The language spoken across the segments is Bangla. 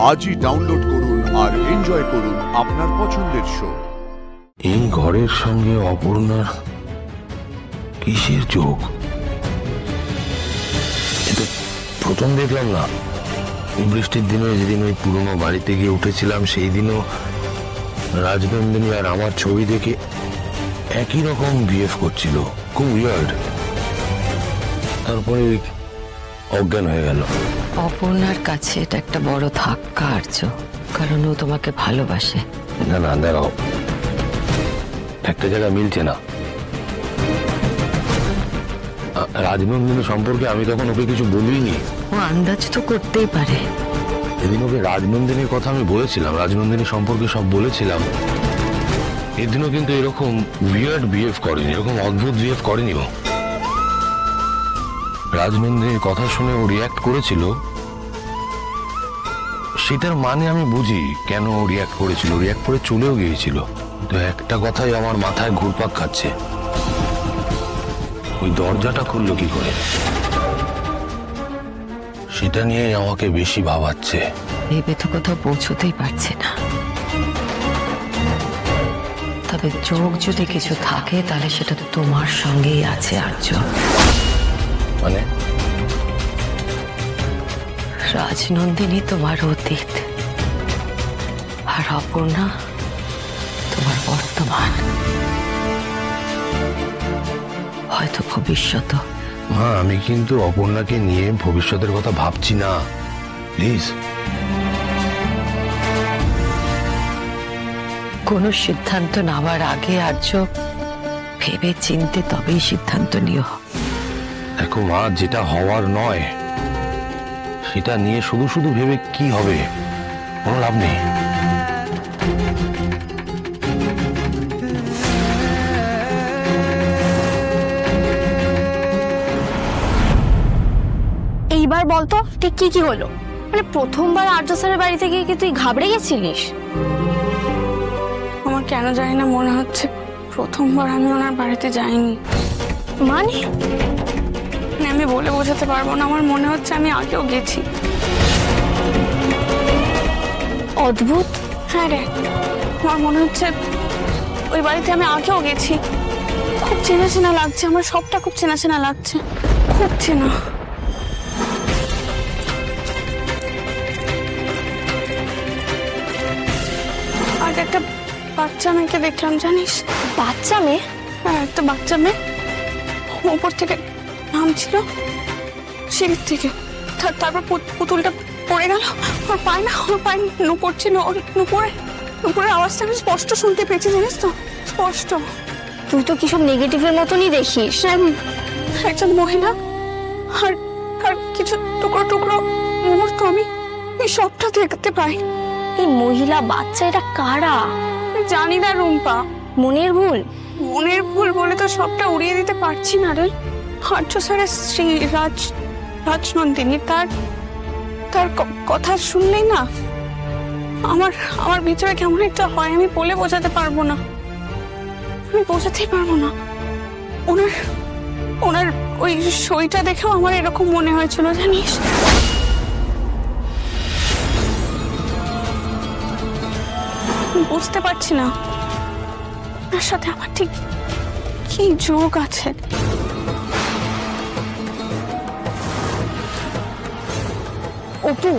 আজই ডাউনলোড করুন আর এনজয় করুন আপনার পছন্দের শো। এই ঘরের সঙ্গে অপর্ণার কিসের যোগ? এটা প্রথম দেখলাম না। বৃষ্টির দিনে যেদিন ওই পুরনো বাড়িতে গিয়ে উঠেছিলাম সেই দিনও রাজনন্দিনী আর আমার ছবি দেখে একই রকম বিহেভ করছিল, খুব উইয়ার্ড। তারপরে অজ্ঞান হয়ে গেল। অপর্ণার কাছে এটা একটা বড় ধাক্কা আর্য, কারণ ও তোমাকে ভালোবাসে। না না, দেখো একটা জায়গা মিলছে না। রাজনন্দিনী সম্পর্কে আমি তখন ওকে কিছু বলিনি। ও আন্দাজ তো করতেই পারে। এদিন ওকে রাজনন্দিনীর কথা আমি বলেছিলাম, রাজনন্দিনী সম্পর্কে সব বলেছিলাম। এদিনও কিন্তু এরকম উইয়ার্ড বিহেভ করেনি, এরকম অদ্ভুত বিহেভ করেনি ও। রাজনন্দিনীর কথা শুনে ও রিয়াক্ট করেছিল, সেটার মানে আমি বুঝি কেন ও রিয়াক্ট করেছিল। রিয়াক্ট করে চলেও গিয়েছিল। তো একটা কথাই আমার মাথায় ঘুরপাক খাচ্ছে, ওই দরজাটা খুললো কি করে, সেটা নিয়ে আমাকে বেশি ভাবাচ্ছে। ভেবে তো কোথাও পৌঁছতেই পারছে না। তবে যোগ যদি কিছু থাকে তাহলে সেটা তো তোমার সঙ্গেই আছে আর্য। মানে রাজনন্দিনী তোমার অতীত আর অপর্ণা তোমার বর্তমান, হয়তো ভবিষ্যৎ। মা, আমি কিন্তু অপর্ণাকে নিয়ে ভবিষ্যতের কথা ভাবছি না, প্লিজ। কোনো সিদ্ধান্ত নেওয়ার আগে আর্য ভেবে চিনতে তবেই সিদ্ধান্ত নিও। দেখো মা, যেটা হওয়ার নয় সেটা নিয়ে শুধু শুধু ভেবে কি হবে, কোনো লাভ নেই। এইবার বলতো ঠিক কি কি হলো? মানে প্রথমবার আর্য স্যারের বাড়িতে গিয়ে কি তুই ঘাবড়ে গেছিলিস? আমার কেন জানি না মনে হচ্ছে প্রথমবার আমি ওনার বাড়িতে যাইনি। মানে আমি বলে বোঝাতে পারবো না, আমার মনে হচ্ছে আমি আগেও গেছি। অদ্ভুত। হ্যাঁ রে, আমার মনে হচ্ছে ওই বাড়িতে আমি আগেও গেছি। খুব চেনা চেনা লাগছে, আমার সবটা খুব চেনা চেনা লাগছে, খুব চেনা। আজ একটা বাচ্চা মেয়েকে দেখলাম, জানিস? বাচ্চা মেয়ে? হ্যাঁ, একটা বাচ্চা মেয়ে উপর থেকে নামছিল সিঁড়ির থেকে। তারপর পুতুলটা পড়ে গেল ওর পায় না, ওর পায়ে নুপুর ছিল, ওর নুপুরের আওয়াজটা আমি স্পষ্ট শুনতে পেয়েছি, জানিস তো, স্পষ্ট। তুই তো কিসব নেগেটিভের মতনই দেখিস। একজন মহিলা আর কিছু টুকরো টুকরো মুহূর্ত আমি সবটা দেখতে পাই। এই মহিলা বাচ্চা এটা কারা? জানি না রুম্পা, মনের ভুল। মনের ভুল বলে তো সবটা উড়িয়ে দিতে পারছি না রে। আর্য স্যারের স্ত্রী রাজনন্দিনী, তার কথা শুনলেই না আমার ভিতরে কেমন একটা হয়, আমি বলে বোঝাতে পারবো না, আমি বোঝাতেই পারবো না। ওনার ওই সইটা দেখেও আমার এরকম মনে হয়েছিল, জানিস? বুঝতে পারছি না ওনার সাথে আমার ঠিক কি যোগ আছে। অপু,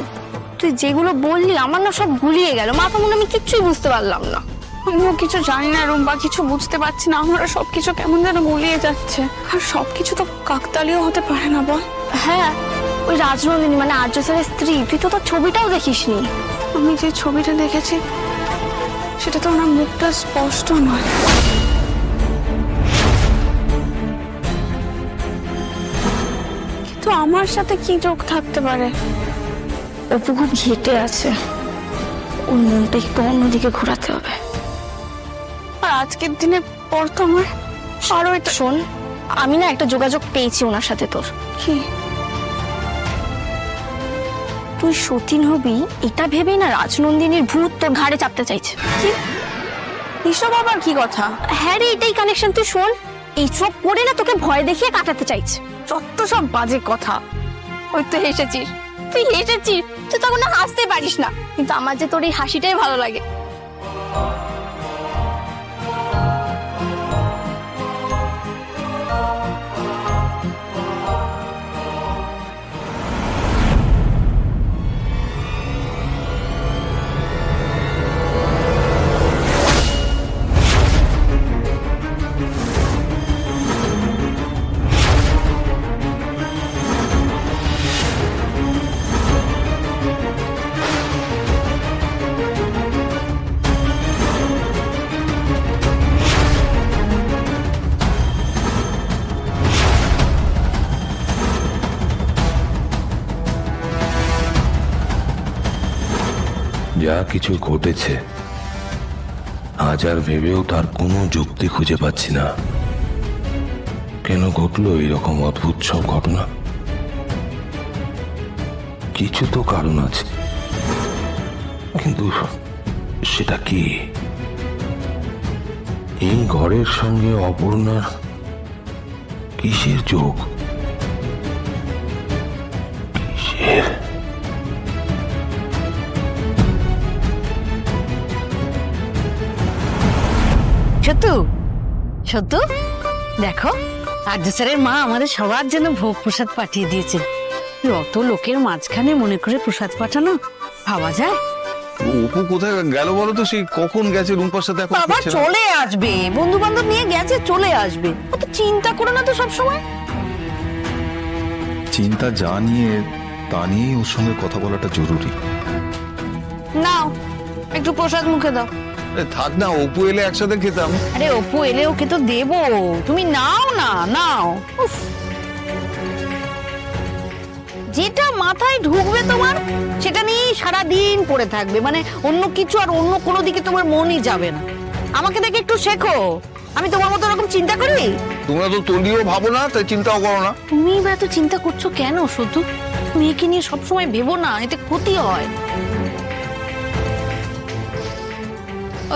তুই যেগুলো বললি আমার না সব গুলিয়ে গেল, মাথা মনে আমি কিচ্ছুই বুঝতে পারলাম না। আমিও কিছু জানি না রুম্পা, কিছু বুঝতে পারছি না, আমরা সবকিছু কেমন যেন গুলিয়ে যাচ্ছে। আর সবকিছু তো কাকতালীয় হতে পারে না, বল? হ্যাঁ, ওই রাজনন্দিনী মানে আর্য স্যারের স্ত্রী, তুই তো তার ছবিটাও দেখিসনি। আমি যে ছবিটা দেখেছি সেটা তো ওনার মুখটা স্পষ্ট নয়। কিন্তু আমার সাথে কি যোগ থাকতে পারে? অপু খুব ঘেটে আছে, ওর মনটা একটু অন্যদিকে ঘোরাতে হবে। আর আজকের দিনের পর তো আমার আরো এটা। শোন, আমি না একটা যোগাযোগ পেয়েছি ওনার সাথে। তোর কি? তুই সতীন হবি এটা ভেবেই না রাজনন্দিনীর ভূত তোর ঘাড়ে চাপতে চাইছে। কি এসব আবার কি কথা? হ্যাঁ রে, এটাই কানেকশন। তুই শোন, এইসব করে না তোকে ভয় দেখিয়ে কাটাতে চাইছে। যত সব বাজে কথা। ওই তো এসেছিস, তুই হেসেছিস, তুই তখন না হাসতে পারিস না, কিন্তু আমার যে তোর এই হাসিটাই ভালো লাগে। যা কিছু ঘটেছে আজ আর ভেবেও তার কোনো যুক্তি খুঁজে পাচ্ছি না। কেন ঘটলো এরকম অদ্ভুত সব ঘটনা? কিছু তো কারণ আছে, কিন্তু সেটা কি? এই ঘরের সঙ্গে অপর্ণার কিসের যোগ? কিসের? সত্যু, সত্যু দেখো, আর্য স্যারের মা আমাদের সবার জন্য ভোগ প্রসাদ পাঠিয়ে দিয়েছেন। অত লোকের মাঝখানে মনে করে প্রসাদ পাঠানো ভাবা যায়? অপু কোথায় গেল বলো তো? সেই কখন গেছে রুম্পার সাথে? এখন বাবা ফিরছে না। চলে আসবে, বন্ধু বান্ধব নিয়ে গেছে, চলে আসবে। অত চিন্তা করো না তো সব সময়। চিন্তা যা নিয়ে তা নিয়েই ওর সঙ্গে কথা বলাটা জরুরি। নাও একটু প্রসাদ মুখে দাও। আরে থাক না, অপু এলে একসাথে খেতাম। আরে অপু এলে ওকে তো দেবো, তুমি নাও না, নাও। উফ, যেটা মাথায় ঢুকবে তোমার সেটা নিয়েই সারাদিন পড়ে থাকবে, মানে অন্য কিছু আর অন্য কোনো দিকে তোমার মনই যাবে না। আমাকে দেখে একটু শেখো, আমি তোমার মতো এরকম চিন্তা করি? তোমরা তো তলিও ভাবো না, তাই চিন্তাও করো না। তুমি বা এত চিন্তা করছো কেন? শুধু মেয়েকে নিয়ে সবসময় ভেবো না, এতে ক্ষতি হয়।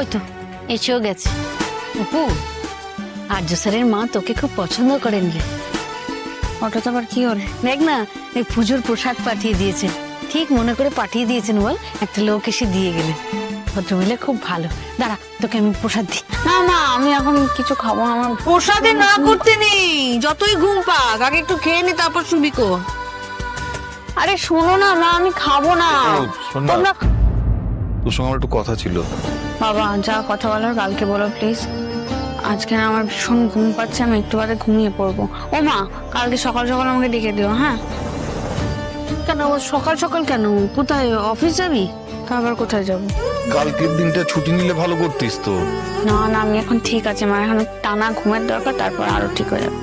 ওই তো এসেও গেছে। অপু, আর্য স্যারের মা তোকে খুব পছন্দ করেন রে। হঠাৎ আবার কি হলো? দেখ না, এই পুজোর প্রসাদ পাঠিয়ে দিয়েছেন, ঠিক মনে করে পাঠিয়ে দিয়েছেন বল। একটা লোক এসে দিয়ে গেলেন, ভদ্রমহিলা খুব ভালো। দাঁড়া, তোকে আমি প্রসাদ দিই। না মা, আমি এখন কিছু খাবো না। আমার প্রসাদে না করতে নেই, যতই ঘুম পাক আগে একটু খেয়ে নি, তারপর শুবি কো। আরে শোনো না মা, আমি খাবো না। শোন না, তোমরা তোর সঙ্গে আমার একটু কথা ছিল। বাবা যা কথা বলার কালকে বলো প্লিজ। আজকে না আমার ভীষণ ঘুম পাচ্ছে, আমি একটু বাদে ঘুমিয়ে পড়বো। ও মা, কালকে সকাল সকাল আমাকে ডেকে দিও। হ্যাঁ? কেন সকাল সকাল কেন? কোথায়, অফিস যাবি? তা আবার কোথায় যাবো? কালকের দিনটা ছুটি নিলে ভালো করতিস তো। না না, আমি এখন ঠিক আছে মা, এখন টানা ঘুমের দরকার, তারপর আরো ঠিক হয়ে যাবে।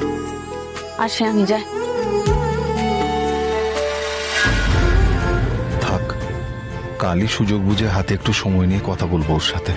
আসে, আমি যাই। থাক, কালই সুযোগ বুঝে হাতে একটু সময় নিয়ে কথা বলবো ওর সাথে।